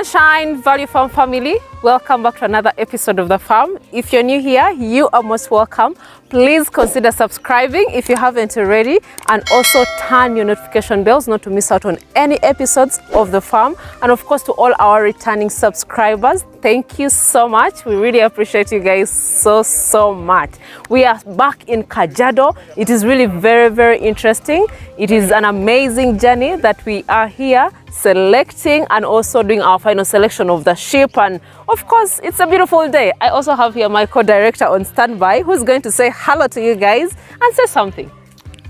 Sunshine Valley Farm family, welcome back to another episode of The Farm. If you're new here, you are most welcome. Please consider subscribing if you haven't already, and also turn your notification bells not to miss out on any episodes of The Farm. And of course, to all our returning subscribers, thank you so much. We really appreciate you guys so much. We are back in Kajiado. It is really very interesting. It is an amazing journey that we are here selecting and also doing our final selection of the sheep, and of course it's a beautiful day. I also have here my co-director on standby who's going to say hello to you guys and say something.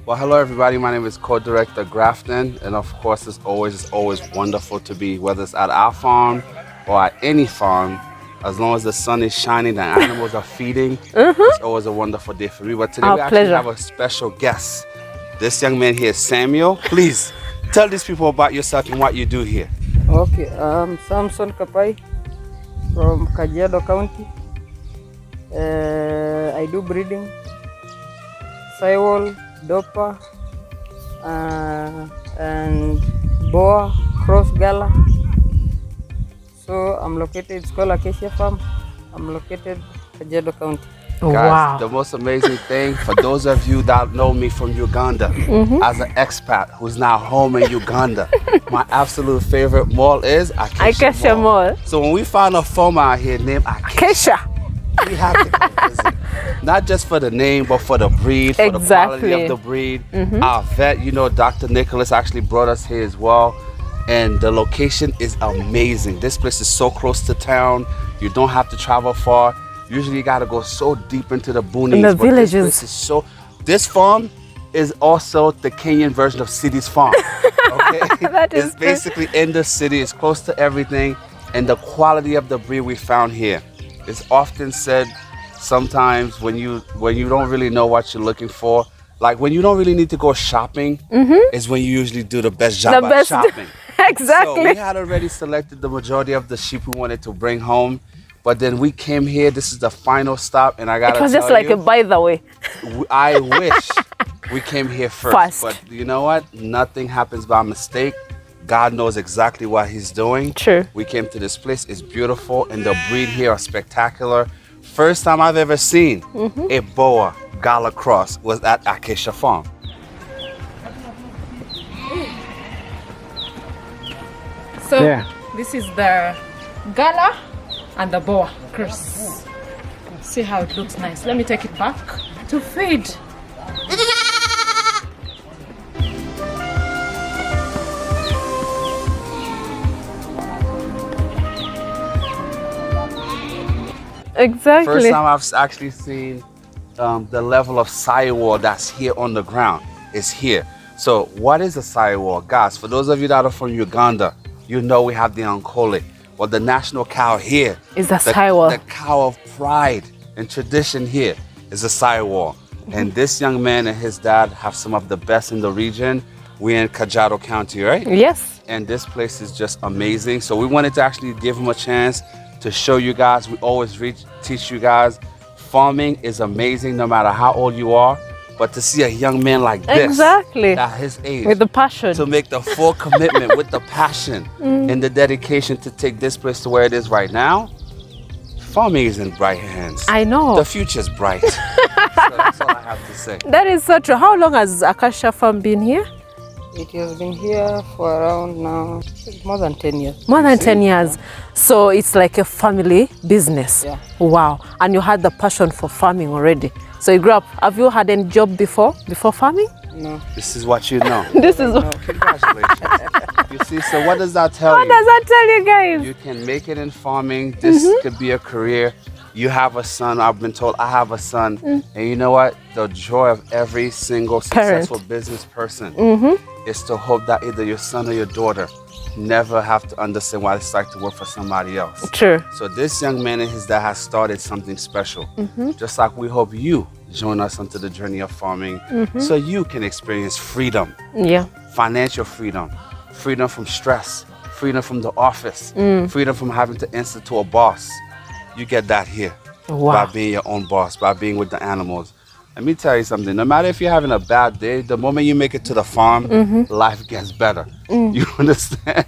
Well, hello everybody, my name is co-director Grafton, and of course it's always wonderful to be, whether it's at our farm or at any farm, as long as the sun is shining, the animals are feeding. It's always a wonderful day for me. But today we actually have a special guest. This young man here is Samuel. Please tell these people about yourself and what you do here. Okay, I'm Samson Kapai from Kajiado County. I do breeding, Saiwal, Dopa, and Boa, Cross Gala. So I'm located, it's called Acacia Farm. I'm located Kajiado County. Guys, wow. The most amazing thing, for those of you that know me from Uganda, as an expat who's now home in Uganda, my absolute favorite mall is Acacia Mall. So when we find a farm out here named Acacia, we have to come visit. Not just for the name, but for the breed, for the quality of the breed. Our vet, you know, Dr. Nicholas actually brought us here as well. And the location is amazing. This place is so close to town. You don't have to travel far. Usually you gotta go so deep into the boonies. In the villages. This farm is also the Kenyan version of City's farm. Okay? It's basically in the city, it's close to everything, and the quality of the breed we found here. It's often said sometimes when you don't really know what you're looking for, like when you don't really need to go shopping, is when you usually do the best job at shopping. Exactly. So we had already selected the majority of the sheep we wanted to bring home. But then we came here, this is the final stop, and I gotta tell you, it was just like a by the way. I wish we came here first. But you know what? Nothing happens by mistake. God knows exactly what he's doing. True. We came to this place, it's beautiful, and the breed here are spectacular. First time I've ever seen a Boa Gala cross was at Acacia Farm. So this is the Gala and the Boa cross. See how it looks nice. Let me take it back to feed. Exactly. First time I've actually seen the level of sidewall that's here on the ground is here. So what is a sidewall? Guys, for those of you that are from Uganda, you know we have the Ankole. Well, the national cow here is the sidewall. The cow of pride and tradition here is a sidewall. And this young man and his dad have some of the best in the region. We're in Kajiado County, right? Yes. And this place is just amazing. So we wanted to actually give him a chance to show you guys. We always teach you guys, farming is amazing no matter how old you are. But to see a young man like this, at his age, with the passion, to make the full commitment with the passion and the dedication to take this place to where it is right now, farming is in bright hands. I know. The future's bright. So that's all I have to say. That is so true. How long has Acacia Farm been here? It has been here for around now more than 10 years. More than 10 years. So it's like a family business. Yeah. Wow. And you had the passion for farming already. So you grew up. Have you had any job before farming? No. This is what you know. This is what. Congratulations. You see, so what does that tell you? What does that tell you guys? You can make it in farming. This could be a career. You have a son. I've been told I have a son. And you know what? The joy of every single successful business person is to hope that either your son or your daughter never have to understand what it's like to work for somebody else. True. So this young man and his dad has started something special. Just like we hope you join us onto the journey of farming so you can experience freedom. Yeah. Financial freedom. Freedom from stress. Freedom from the office. Freedom from having to answer to a boss. You get that here. By being your own boss, by being with the animals. Let me tell you something. No matter if you're having a bad day, the moment you make it to the farm, life gets better. You understand?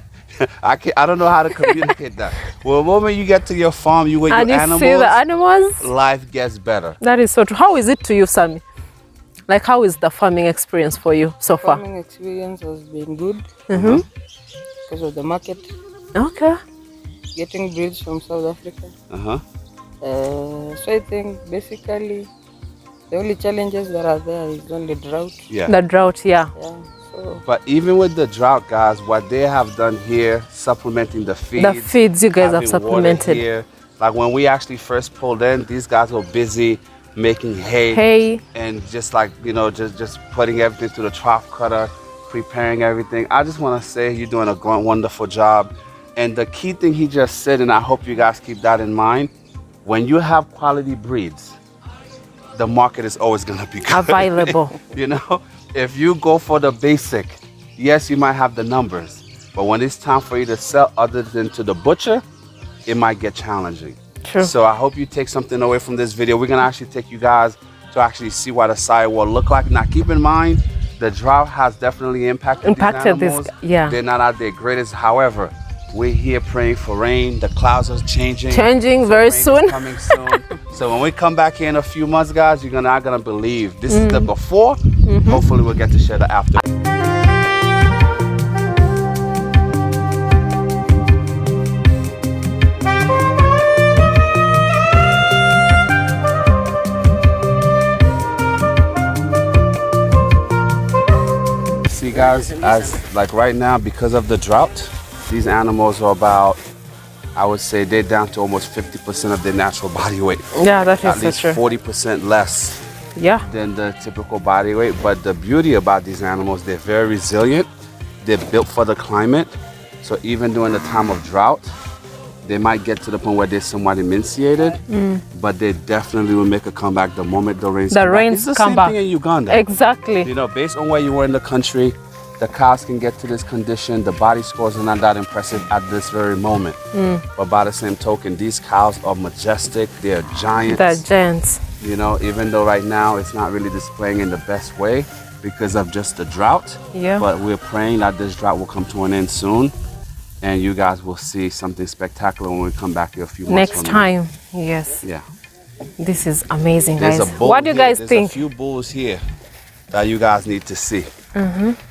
I don't know how to communicate that. Well, the moment you get to your farm, you with and your you animals, see the animals, life gets better. That is so true. How is it to you, Sammy? Like, how is the farming experience for you so far? Farming experience has been good because of the market. Okay. Getting breeds from South Africa. So I think basically the only challenges that are there is only drought. Yeah. The drought, yeah. So. But even with the drought, guys, what they have done here, supplementing the feeds. The feeds you guys have supplemented. Here. Like when we actually first pulled in, these guys were busy making hay and just like, you know, just putting everything through the trough cutter, preparing everything. I just want to say you're doing a wonderful job. And the key thing he just said, and I hope you guys keep that in mind, when you have quality breeds, the market is always going to be good. Available. You know, if you go for the basic, yes, you might have the numbers, but when it's time for you to sell other than to the butcher, it might get challenging. True. So I hope you take something away from this video. We're going to actually take you guys to actually see what a sire will look like. Now, keep in mind, the drought has definitely impacted these animals. Yeah. They're not at their greatest. However, we're here praying for rain. The clouds are changing. Very soon. Coming soon. So when we come back here in a few months, guys, you're not gonna believe. This is the before. Hopefully we'll get to share the after. See, guys, as like right now, because of the drought, these animals are about, I would say they're down to almost 50% of their natural body weight. Yeah, that is At least true. 40% less than the typical body weight. But the beauty about these animals, they're very resilient. They're built for the climate. So even during the time of drought, they might get to the point where they're somewhat emaciated, but they definitely will make a comeback the moment the rains come back. It's the same thing in Uganda. Exactly. You know, based on where you were in the country, the cows can get to this condition. The body scores are not that impressive at this very moment. But by the same token, these cows are majestic. They're giants. They're giants. You know, even though right now it's not really displaying in the best way because of just the drought. Yeah. But we're praying that this drought will come to an end soon. And you guys will see something spectacular when we come back here a few months Next time. Yes. Yeah. This is amazing, There's guys. a bull What do you here. guys There's think? a few bulls here that you guys need to see.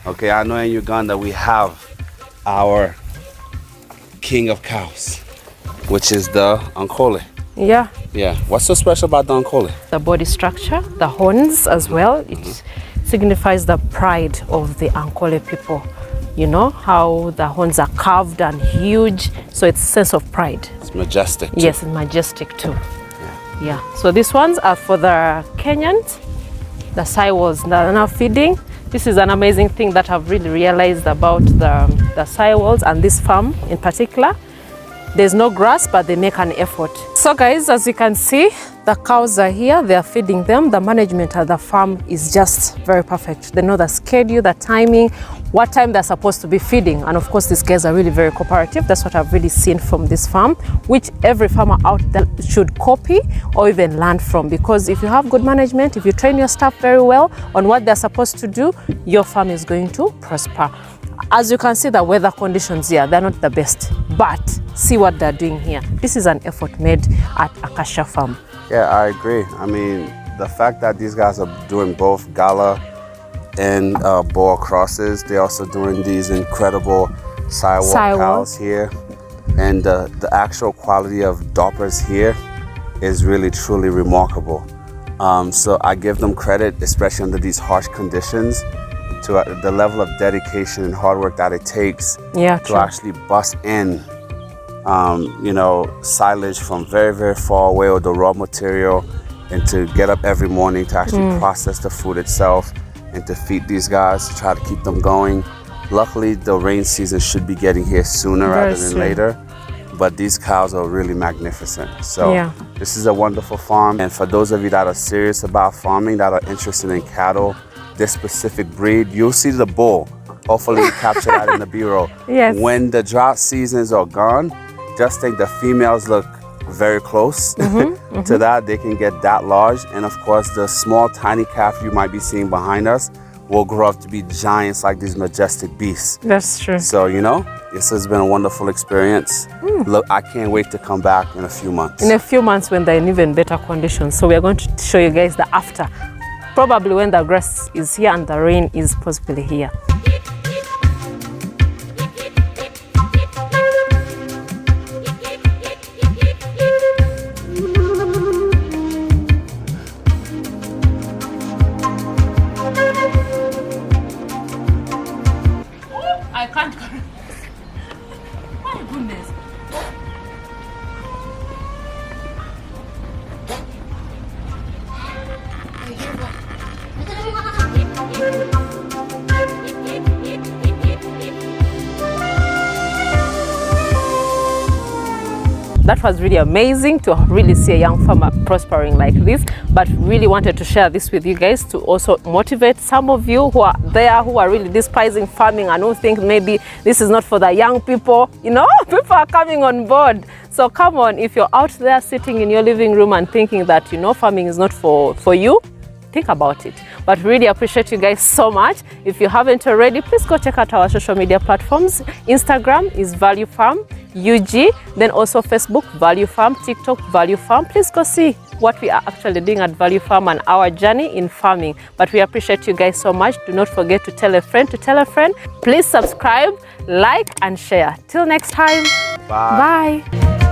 Okay, I know in Uganda we have our king of cows, which is the Ankole. Yeah. Yeah. What's so special about the Ankole? The body structure, the horns as well. It signifies the pride of the Ankole people. You know how the horns are carved and huge, so it's a sense of pride. It's majestic too. Yes, and majestic too. Yeah. So these ones are for the Kenyans. The Saiwals that are now feeding. This is an amazing thing that I've really realized about the Saiwals and this farm in particular. There's no grass, but they make an effort. So guys, as you can see, the cows are here, they are feeding them. The management at the farm is just very perfect. They know the schedule, the timing, what time they're supposed to be feeding. And of course, these guys are really very cooperative. That's what I've really seen from this farm, which every farmer out there should copy or even learn from. Because if you have good management, if you train your staff very well on what they're supposed to do, your farm is going to prosper. As you can see, the weather conditions here, they're not the best, but see what they're doing here. This is an effort made at Acacia Farm. Yeah, I agree. I mean, the fact that these guys are doing both Gala and Boer crosses, they're also doing these incredible Saiwal cows here. And the actual quality of doppers here is really, truly remarkable. So I give them credit, especially under these harsh conditions, to the level of dedication and hard work that it takes to actually bust in, you know, silage from very, very far away, or the raw material, and to get up every morning to actually process the food itself and to feed these guys, to try to keep them going. Luckily, the rain season should be getting here sooner rather than later, but these cows are really magnificent. So this is a wonderful farm. And for those of you that are serious about farming, that are interested in cattle, this specific breed, you'll see the bull. Hopefully you capture that in the B-roll. Yes. When the drought seasons are gone, just think the females look very close to that. They can get that large. And of course, the small, tiny calf you might be seeing behind us will grow up to be giants like these majestic beasts. That's true. So, you know, This has been a wonderful experience. Look, I can't wait to come back in a few months. In a few months when they're in even better conditions. So we are going to show you guys the after. Probably when the grass is here and the rain is possibly here. I can't. My goodness. That was really amazing to really see a young farmer prospering like this, but really wanted to share this with you guys to also motivate some of you who are there, who are really despising farming and who think maybe this is not for the young people. You know, people are coming on board. So come on, if you're out there sitting in your living room and thinking that, you know, farming is not for you, think about it. But really appreciate you guys so much. If you haven't already, please go check out our social media platforms. Instagram is Value Farm UG, then also Facebook Value Farm, TikTok Value Farm. Please go see what we are actually doing at Value Farm and our journey in farming. But we appreciate you guys so much. Do not forget to tell a friend to tell a friend. Please subscribe, like and share. Till next time. Bye. Bye.